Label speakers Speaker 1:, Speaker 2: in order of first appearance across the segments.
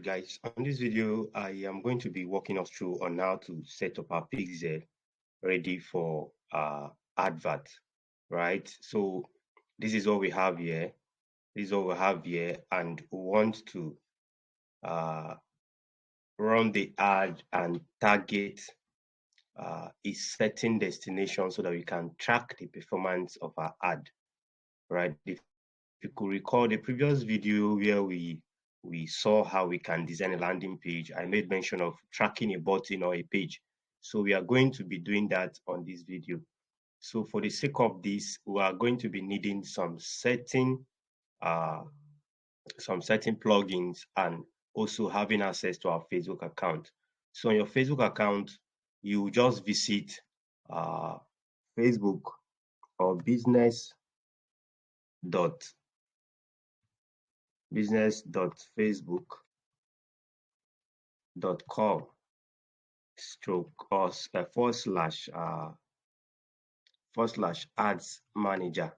Speaker 1: guys, on this video I am going to be walking us through on how to set up our pixel ready for advert, right? So this is what we have here. And we want to uh, run the ad and target a certain destination so that we can track the performance of our ad, right? If you could recall the previous video where we saw how we can design a landing page, I made mention of tracking a button or a page. So we are going to be doing that on this video. So for the sake of this, we are going to be needing some certain plugins and also having access to our Facebook account. So on your Facebook account, you just visit uh, Facebook or business.facebook.com stroke or // ads manager,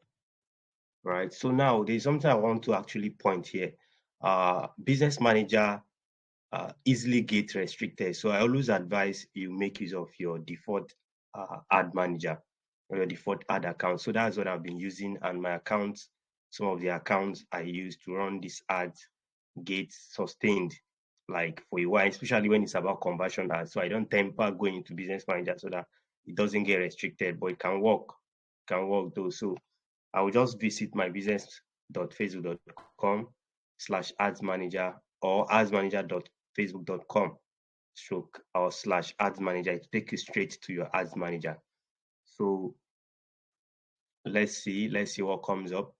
Speaker 1: right? So now there's something I want to actually point here. Business manager easily get restricted, so I always advise you make use of your default ad manager or your default ad account. So that's what I've been using, and my accounts, some of the accounts I use to run this ads get sustained like for a while, especially when it's about conversion ads. So I don't temper going into business manager so that it doesn't get restricted, but it can work though. So I will just visit my business.facebook.com /ads manager or adsmanager.facebook.com stroke or /ads manager. It take you straight to your ads manager. So let's see what comes up.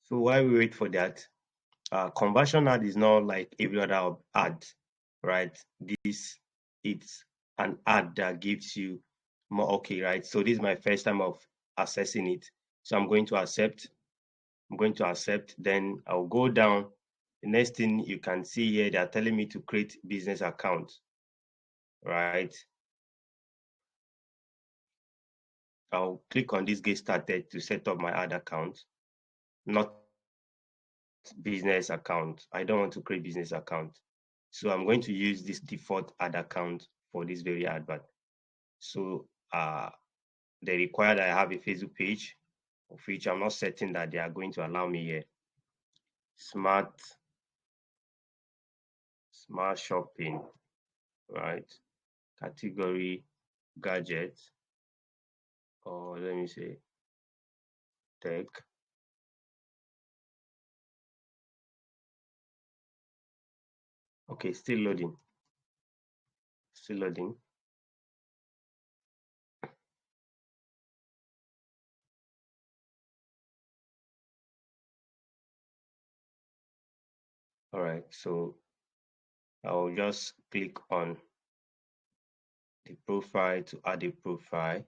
Speaker 1: So while we wait for that, conversion ad is not like every other ad, right? It's an ad that gives you more. Okay, right? So this is my first time of accessing it. So I'm going to accept. Then I'll go down. The next thing you can see here, they're telling me to create business account, right? I'll click on this get started to set up my ad account, not business account. I don't want to create business account. So I'm going to use this default ad account for this very advert. So they require that I have a Facebook page, of which I'm not certain that they are going to allow me here. Smart shopping, right? Category gadgets, or let me say tech. Okay, still loading. All right, so I'll just click on the profile to add a profile.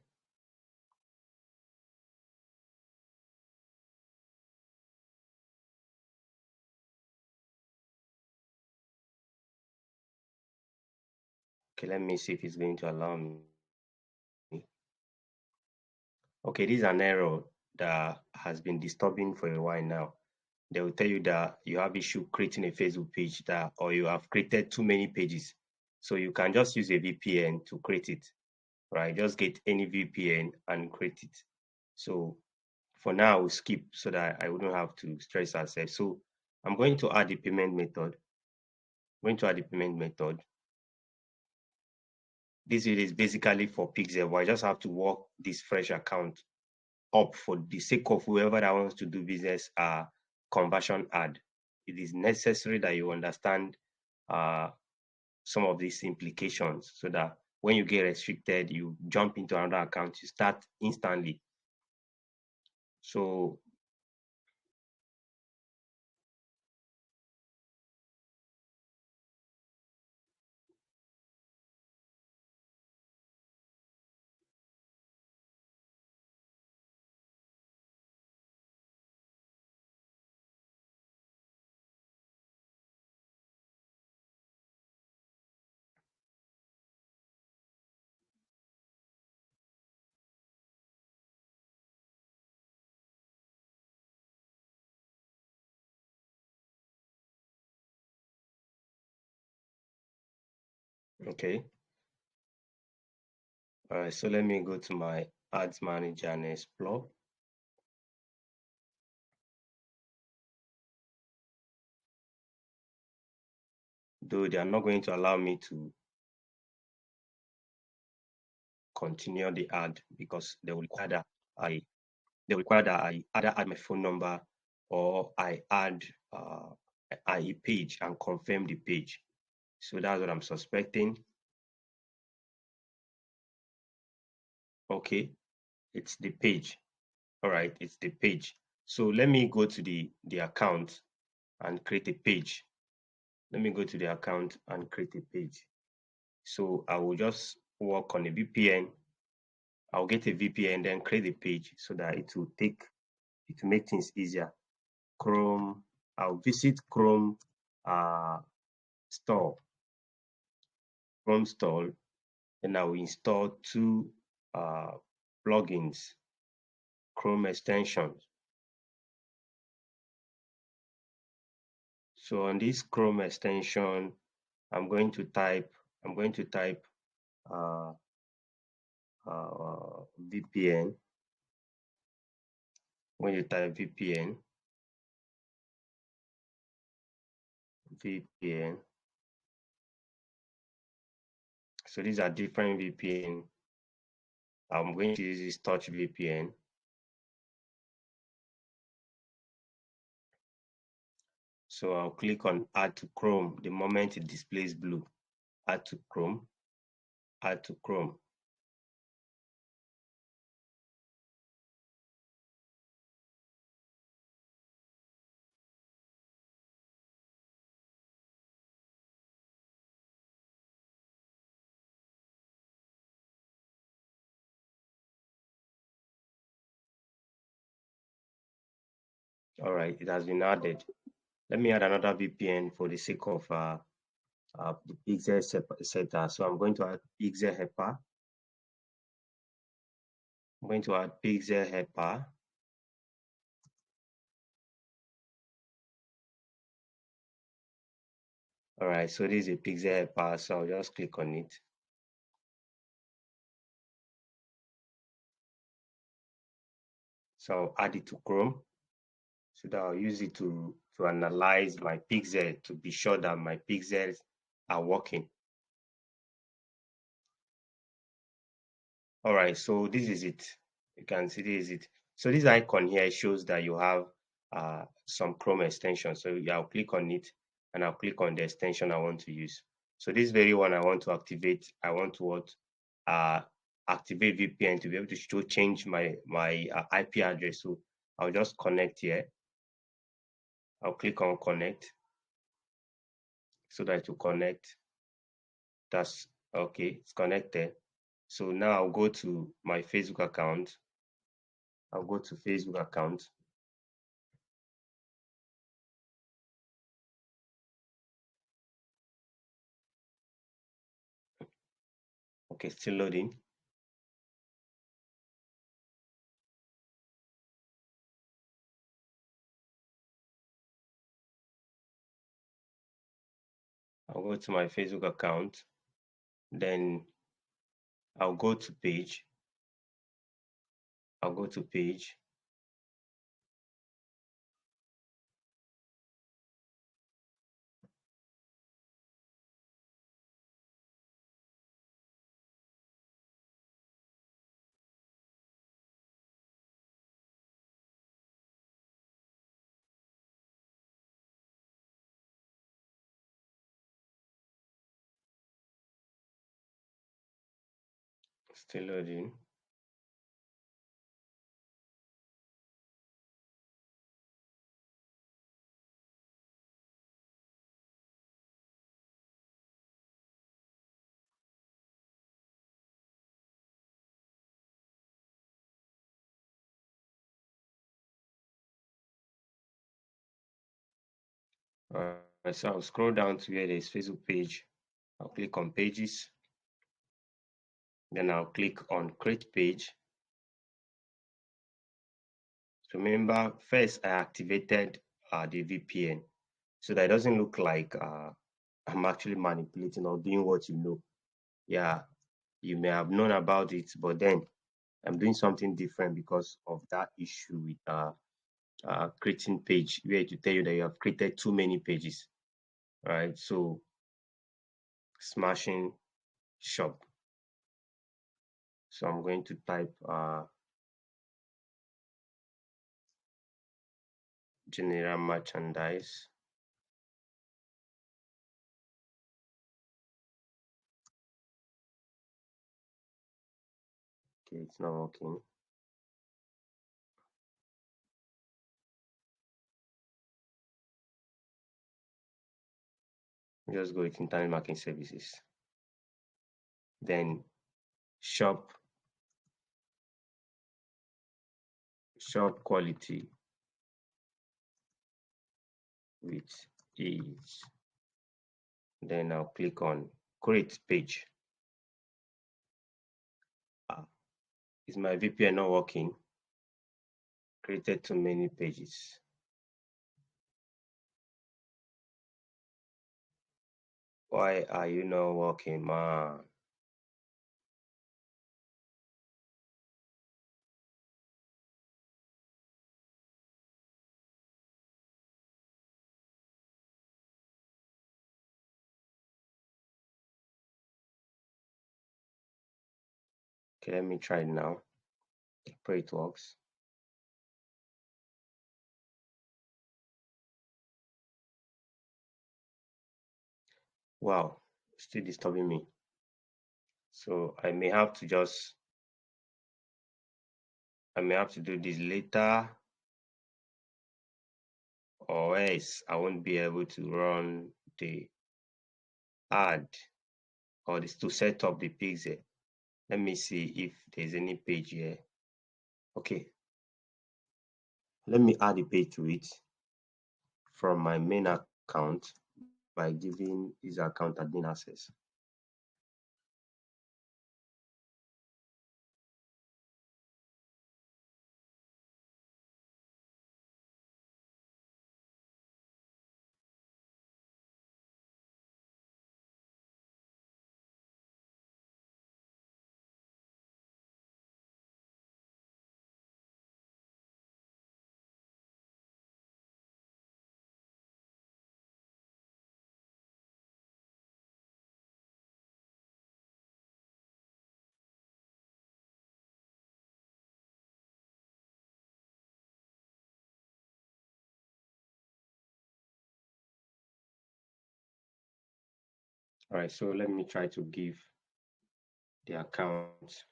Speaker 1: Okay, let me see if it's going to allow me. Okay, this is an error that has been disturbing for a while now. They will tell you that you have issue creating a Facebook page, that or you have created too many pages. So you can just use a VPN to create it, right? Just get any VPN and create it. So for now, we'll skip so that I wouldn't have to stress ourselves. So I'm going to add the payment method. This is basically for Pixel, but I just have to work this fresh account up for the sake of whoever that wants to do business conversion ad. It is necessary that you understand some of these implications so that when you get restricted, you jump into another account, you start instantly. So Okay. All right. So let me go to my ads manager and explore. Though they are not going to allow me to continue the ad because they will require that I either add my phone number or I add a page and confirm the page. So that's what I'm suspecting. Okay, it's the page. All right, it's the page. So let me go to the account and create a page. Let me go to the account and create a page. So I will just work on a VPN. I'll get a VPN, then create a page so that it will make things easier. Chrome, I'll visit Chrome store, Chrome store, and I will install two plugins, Chrome extensions. So on this Chrome extension, I'm going to type uh, VPN. When you type VPN, so these are different VPN. I'm going to use this Touch VPN. So I'll click on Add to Chrome the moment it displays blue. Add to Chrome, add to Chrome. All right, it has been added. Let me add another VPN for the sake of the pixel setter. So I'm going to add pixel helper. I'm going to add pixel helper. All right, so this is a pixel helper. So I'll just click on it. So I'll add it to Chrome. So that I'll use it to analyze my pixel to be sure that my pixels are working. All right, so this is it. You can see this is it. So this icon here shows that you have some Chrome extension. So I'll click on it and I'll click on the extension I want to use. So this very one I want to activate. I want to activate VPN to be able to change my IP address. So I'll just connect here. I'll click on connect so that it will connect. That's okay. It's connected. So now I'll go to my Facebook account. I'll go to Facebook account. Okay, still loading. I'll go to my Facebook account. Then I'll go to page. I'll go to page. Still loading. So I'll scroll down to where there's Facebook page. I'll click on pages. Then I'll click on create page. So remember, first I activated the VPN so that it doesn't look like I'm actually manipulating or doing what you know. Yeah, you may have known about it, but then I'm doing something different because of that issue with creating page where to tell you that you have created too many pages, right? So smashing shop. So I'm going to type general merchandise. Okay, it's not working. Just go with internet marketing services. Then shop quality with ease. Then I'll click on create page. Is my VPN not working? Created too many pages. Why are you not working, man? Okay, let me try it now. Pray it works. Wow, still disturbing me. So I may have to do this later, or else I won't be able to run the ad or this to set up the pixel. Let me see if there's any page here. Okay, let me add a page to it from my main account by giving user account admin access. All right, so let me try to give the account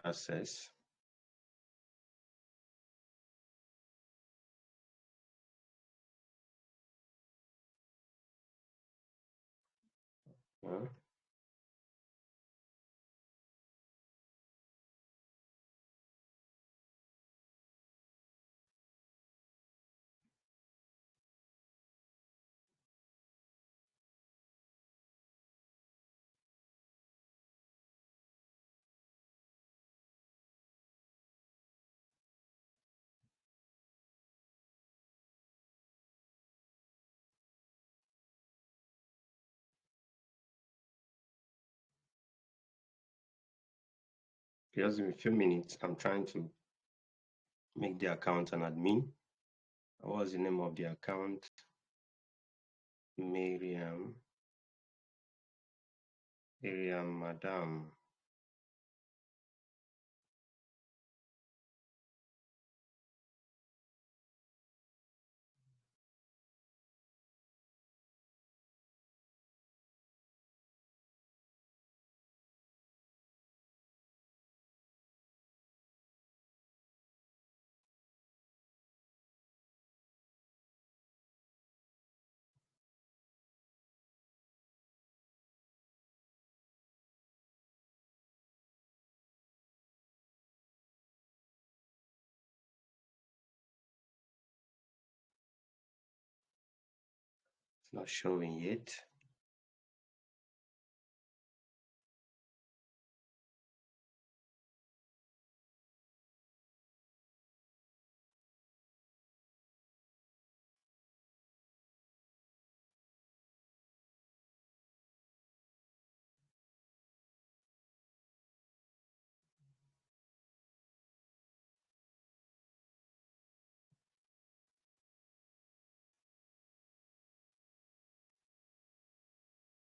Speaker 1: access. Just in a few minutes, I'm trying to make the account an admin. What's the name of the account? Miriam Madam. It's not showing yet.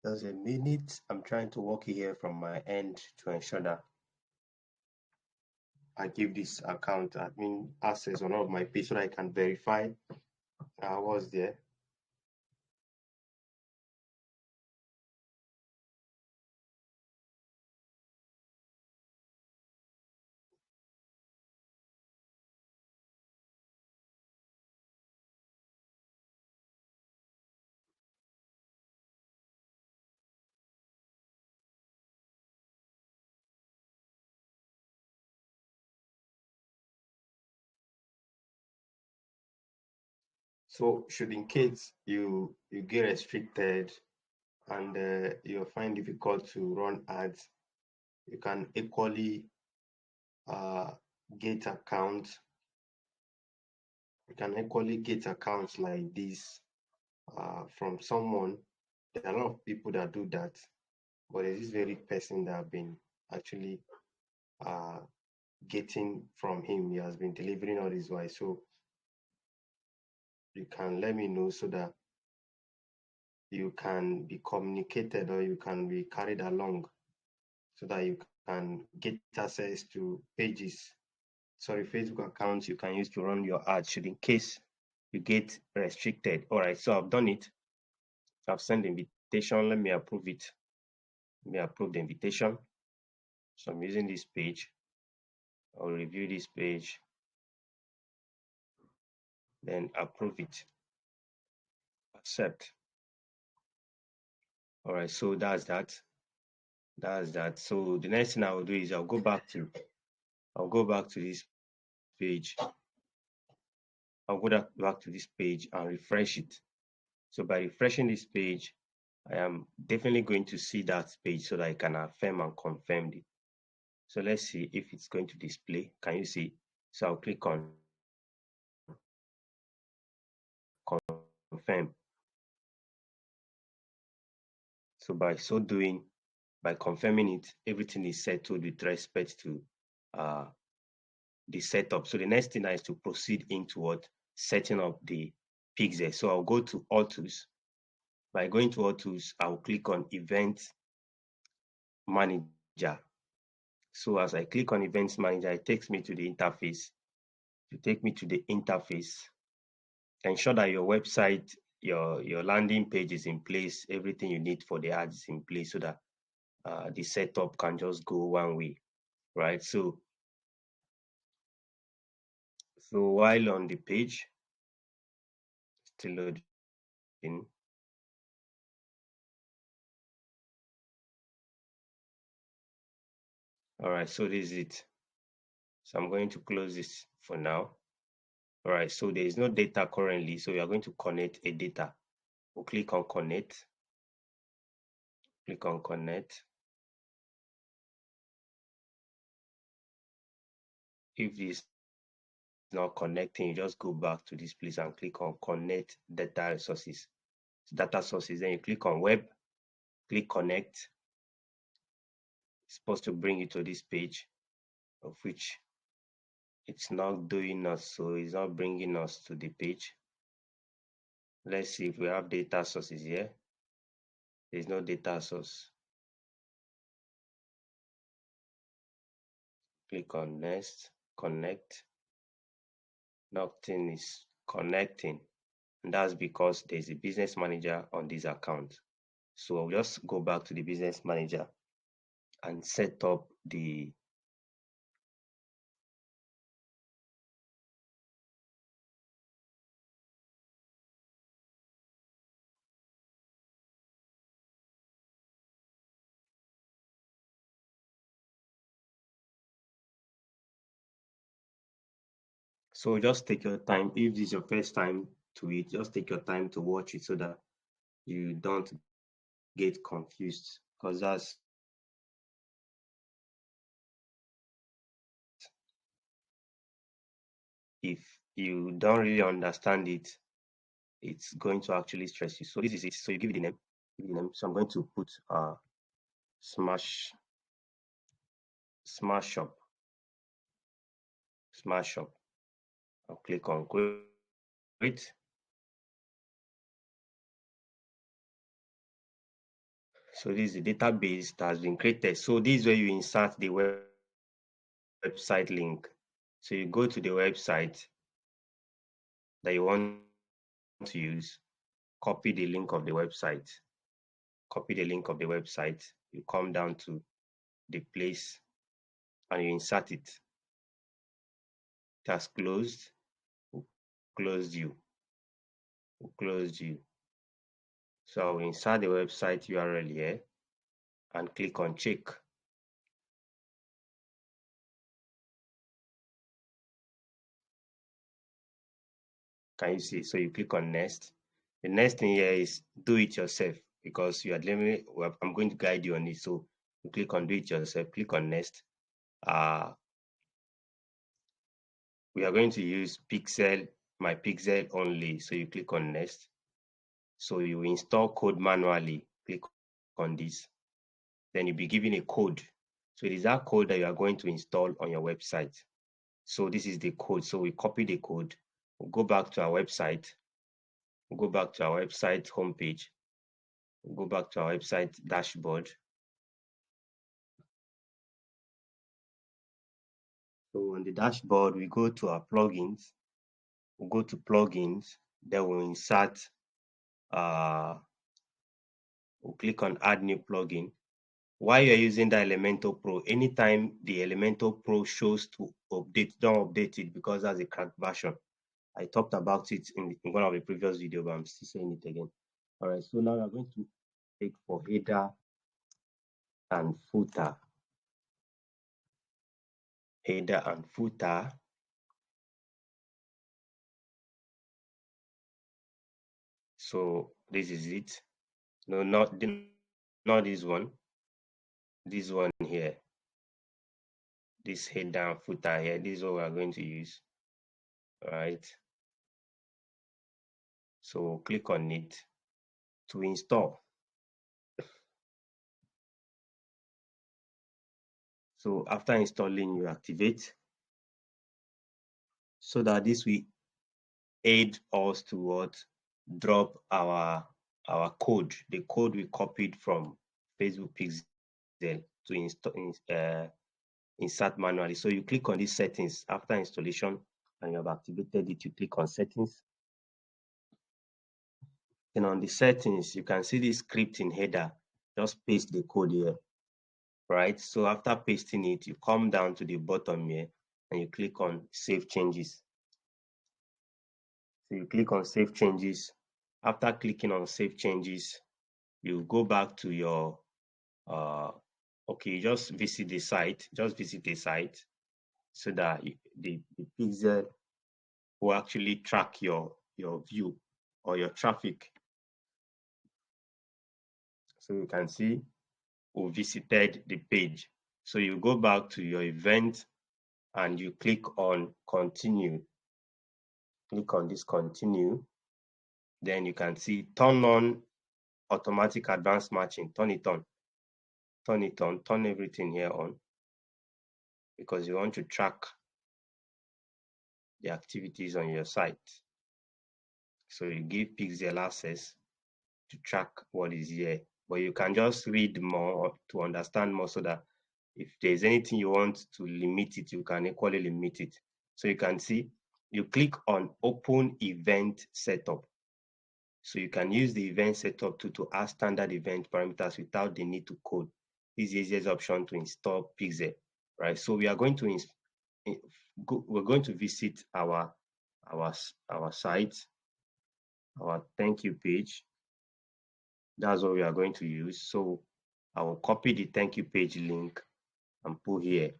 Speaker 1: Just a minute. I'm trying to work here from my end to ensure that I give this account admin access on all of my page so that I can verify what's there. So should in case you get restricted and you find difficult to run ads, you can equally uh, get accounts. You can equally get accounts like this from someone. There are a lot of people that do that, but there's this very person that have been actually uh, getting from him. He has been delivering all this while. So you can let me know so that you can be communicated or you can be carried along so that you can get access to pages, sorry, Facebook accounts you can use to run your ads should in case you get restricted. All right, so I've done it. I've sent the invitation. Let me approve it. Let me approve the invitation. So I'm using this page. I'll review this page, then approve it. Accept. All right, so that's that. That's that. So the next thing I will do is I'll go back to this page. I'll go back to this page and refresh it. So by refreshing this page, I am definitely going to see that page so that I can affirm and confirm it. So let's see if it's going to display. Can you see? So I'll click on confirm. So by so doing, by confirming it, everything is settled with respect to uh, the setup. So the next thing is to proceed into what? Setting up the pixel. So I'll go to All Tools. By going to All Tools, I'll click on Event Manager. So as I click on Events Manager, it takes me to the interface. To take me to the interface, ensure that your website, your landing page is in place, everything you need for the ads is in place so that the setup can just go one way, right? So while on the page, still loading. All right, so this is it. So I'm going to close this for now. All right, so there is no data currently, so we are going to connect a data. We'll click on connect. Click on connect. If this is not connecting, you just go back to this place and click on connect data sources. Data sources, then you click on web, click connect. It's supposed to bring you to this page, of which it's not doing us, so it's not bringing us to the page. Let's see if we have data sources here. There's no data source. Click on next, connect. Nothing is connecting, and that's because there's a business manager on this account. So I'll just go back to the business manager and set up the so just take your time. If this is your first time to it, just take your time to watch it so that you don't get confused, because that's if you don't really understand it, it's going to actually stress you. So this is it. So you give it a name. Give it a name. So I'm going to put smash smash shop. Smash shop. I'll click on create. So this is the database that has been created. So this is where you insert the website link. So you go to the website that you want to use, copy the link of the website, you come down to the place and you insert it. It has closed, closed you, closed you. So I will insert the website URL here and click on check. Can you see? So you click on next. The next thing here is do it yourself because you are I'm going to guide you on it. So you click on do it yourself, click on next. We are going to use Pixel, my Pixel only. So you click on next. So you install code manually, click on this. Then you'll be given a code. So it is that code that you are going to install on your website. So this is the code. So we copy the code. We'll go back to our website. We'll go back to our website homepage. We'll go back to our website dashboard. So on the dashboard, we go to our plugins. We'll go to plugins. Then we'll insert, we'll click on add new plugin. While you're using the Elementor Pro, anytime the Elementor Pro shows to update, don't update it because that's a cracked version. I talked about it in one of the previous videos, but I'm still saying it again. All right, so now we're going to take for header and footer. Header and footer. So this is it. No, not this one. This one here. This header and footer here. This is what we're going to use. All right. So click on it to install. So after installing, you activate so that this will aid us to what drop our code, the code we copied from Facebook Pixel to insert manually. So you click on these settings after installation and you have activated it. You click on settings. Then on the settings, you can see this script in header. Just paste the code here, right? So after pasting it, you come down to the bottom here and you click on save changes. So you click on save changes. After clicking on save changes, you go back to your okay, just visit the site, so that the pixel will actually track your view or your traffic. So you can see we visited the page. So you go back to your event and you click on continue. Click on this continue. Then you can see turn on automatic advanced matching. Turn it on. Turn it on. Turn everything here on because you want to track the activities on your site. So you give Pixel access to track what is here, but you can just read more to understand more so that if there's anything you want to limit it, you can equally limit it. So you can see, you click on open event setup. So you can use the event setup to add standard event parameters without the need to code. This is the easiest option to install Pixel, right? So we are going to we're going to visit our site, our thank you page. That's what we are going to use. So I will copy the thank you page link and put here.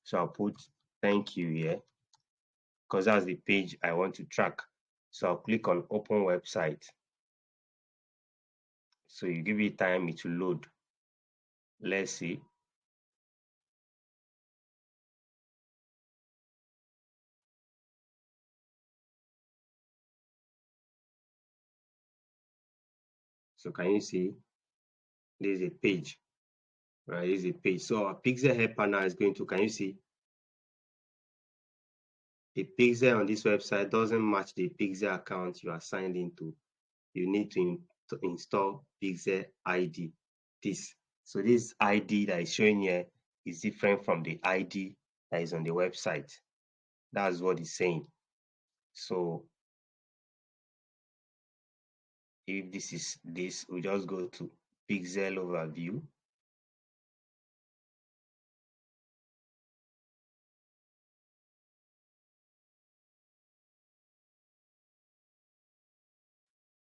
Speaker 1: So I'll put thank you here because that's the page I want to track. So I'll click on open website. So you give it time, it will load. Let's see. So can you see? There's a page, right? There's a page. So our pixel helper now is going to, can you see? The pixel on this website doesn't match the pixel account you are signed into. You need to install Pixel ID. this. So this ID that is showing here is different from the ID that is on the website. That's what it's saying. So if this is this, we just go to pixel overview.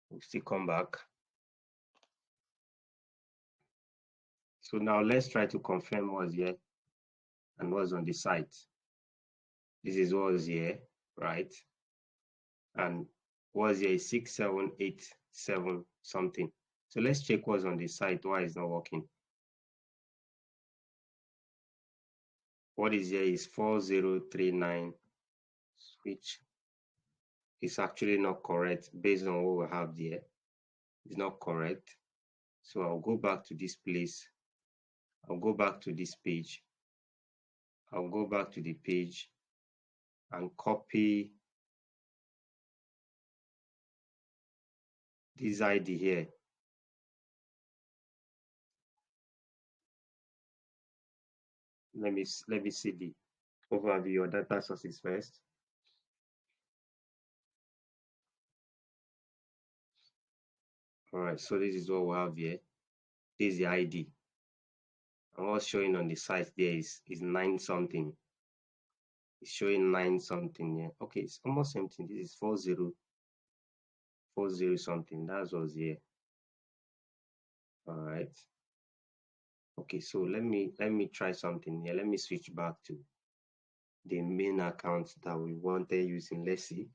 Speaker 1: We'll still come back. So now let's try to confirm what's here and what's on the site. This is what's here, right? And what's here is 6787 something. So let's check what's on the site, why it's not working. What is here is 4039, which is actually not correct based on what we have there. It's not correct. So I'll go back to this place. I'll go back to this page. I'll go back to the page and copy this ID here. Let me see the overview of data sources first. All right, so this is what we have here. This is the ID. And what's showing on the site there is 9 something. It's showing 9 something here. Okay, it's almost empty. This is 4040 something. That's what's here. All right. Okay, so let me try something here. Let me switch back to the main account that we wanted using. Let's see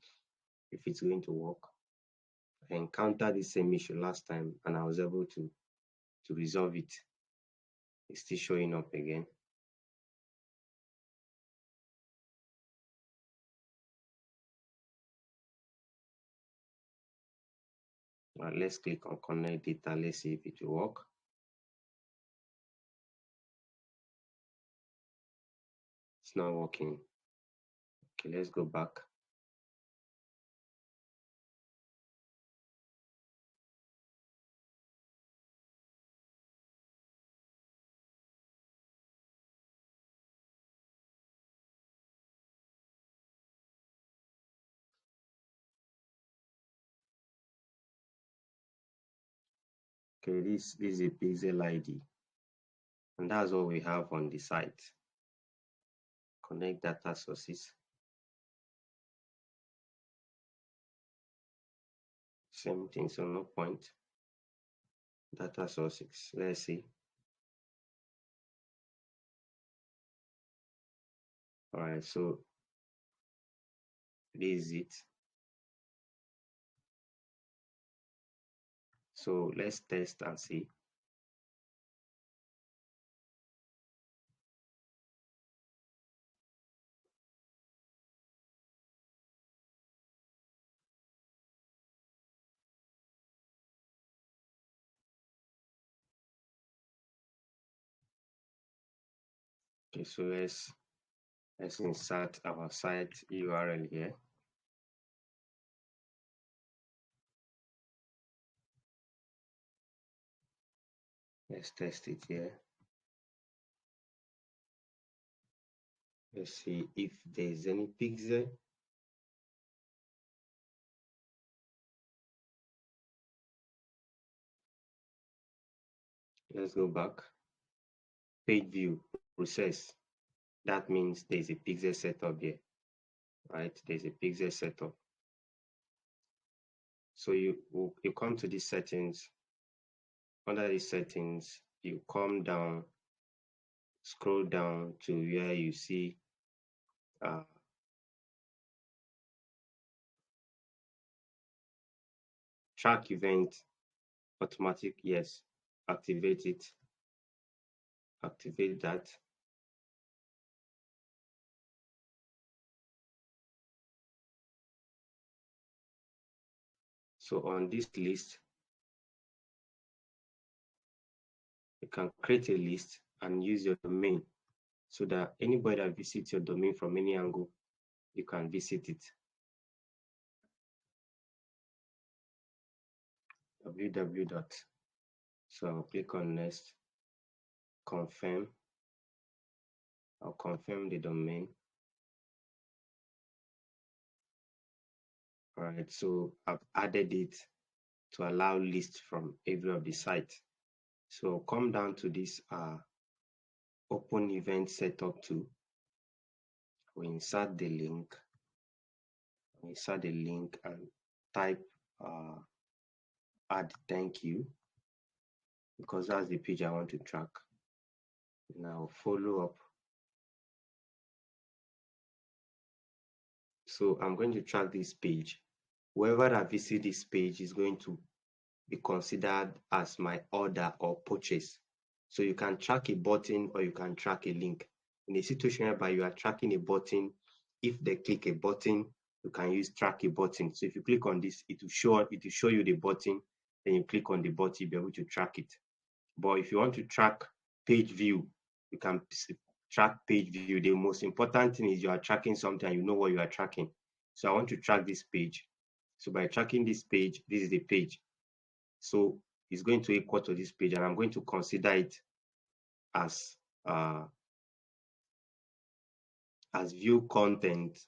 Speaker 1: if it's going to work. I encountered the same issue last time and I was able to resolve it. It's still showing up again. Let's click on connect data. Let's see if it will work. It's not working. Okay, let's go back. Okay, this is a pixel ID, and that's what we have on the site. Connect data sources. Same thing, so no point. Data sources. Let's see. All right, so this is it. So let's test and see. Okay, so let's insert our site URL here. Let's test it here. Let's see if there's any pixel. Let's go back. Page view process. That means there's a pixel setup here, right? There's a pixel setup. So you come to these settings. Under these settings, you come down, scroll down to where you see track event automatic. Yes, activate it. Activate that. So on this list, you can create a list and use your domain so that anybody that visits your domain from any angle, you can visit it. www. So I'll click on next, confirm. I'll confirm the domain. All right, so I've added it to allow list from every of the site. So come down to this open event setup tool. We insert the link. We insert the link and type add thank you, because that's the page I want to track. Now follow up. So I'm going to track this page. Whoever that visits this page is going to be considered as my order or purchase. So you can track a button or you can track a link. In a situation whereby you are tracking a button, if they click a button, you can use track a button. So if you click on this, it will show you the button. Then you click on the button, you'll be able to track it. But if you want to track page view, you can track page view. The most important thing is you are tracking something and you know what you are tracking. So I want to track this page. So by tracking this page, this is the page. So it's going to equal to this page, and I'm going to consider it as view content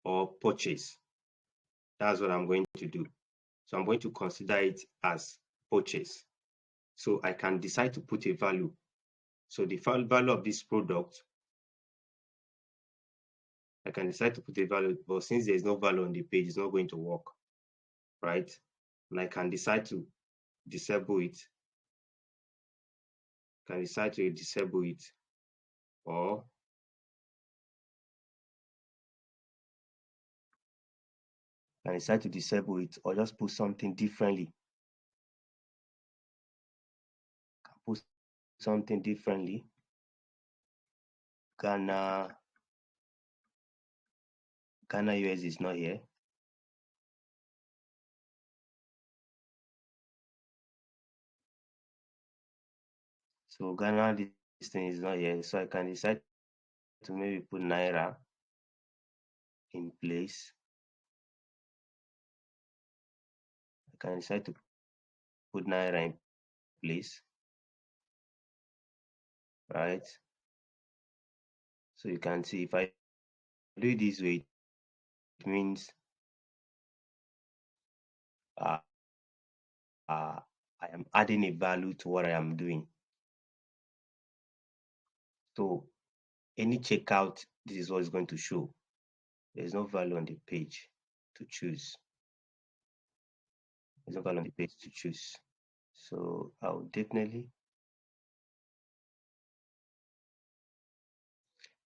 Speaker 1: or purchase. That's what I'm going to do. So I'm going to consider it as purchase. So I can decide to put a value. So the value of this product, I can decide to put a value, but since there's no value on the page, it's not going to work, right? And I can decide to disable it. Can decide to disable it, or can decide to disable it, or just put something differently. Can put something differently. Ghana US is not here. So Ghana, this thing is not here. So I can decide to maybe put Naira in place. I can decide to put Naira in place, right? So you can see if I do it this way, it means I am adding a value to what I am doing. So any checkout, this is what it's going to show. There's no value on the page to choose. There's no value on the page to choose. So I'll definitely.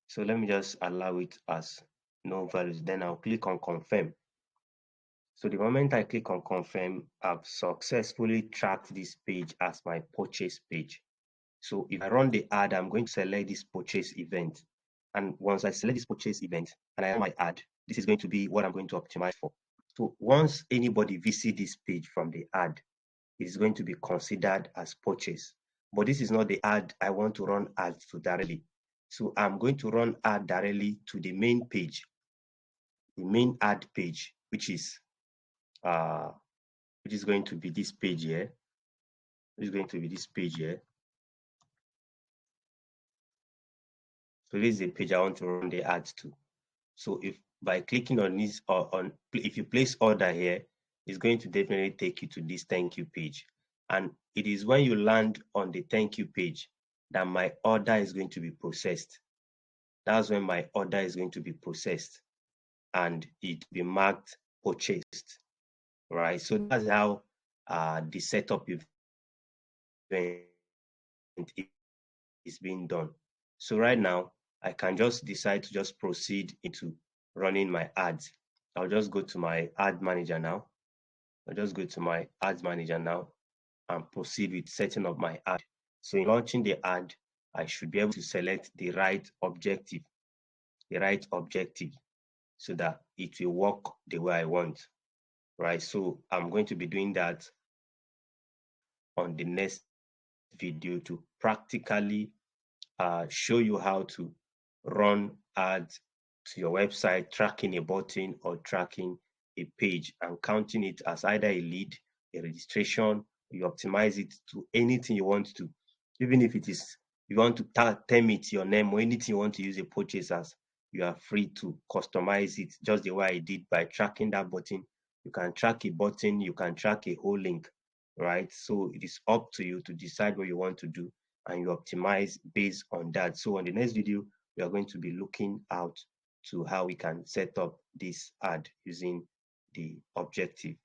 Speaker 1: So let me just allow it as no values. Then I'll click on confirm. So the moment I click on confirm, I've successfully tracked this page as my purchase page. So if I run the ad, I'm going to select this purchase event. And once I select this purchase event and I run my ad, this is going to be what I'm going to optimize for. So once anybody visits this page from the ad, it is going to be considered as purchase. But this is not the ad I want to run ads to directly. So I'm going to run ad directly to the main page, the main ad page, which is going to be this page here. Which is going to be this page here. So this is the page I want to run the ads to. So if by clicking on this, or on, if you place order here, it's going to definitely take you to this thank you page. And it is when you land on the thank you page that my order is going to be processed. That's when my order is going to be processed and it will be marked purchased, right? So that's how the setup event is being done. So right now, I can just decide to just proceed into running my ads. I'll just go to my ad manager now. I'll just go to my ads manager now and proceed with setting up my ad. So in launching the ad, I should be able to select the right objective, so that it will work the way I want, right? So I'm going to be doing that on the next video to practically show you how to run ads to your website, tracking a button or tracking a page and counting it as either a lead, a registration, you optimize it to anything you want to. Even if it is, you want to term it your name or anything you want to use a purchase as, you are free to customize it just the way I did by tracking that button. You can track a button, you can track a whole link, right? So it is up to you to decide what you want to do and you optimize based on that. So on the next video, we are going to be looking out to how we can set up this ad using the objective.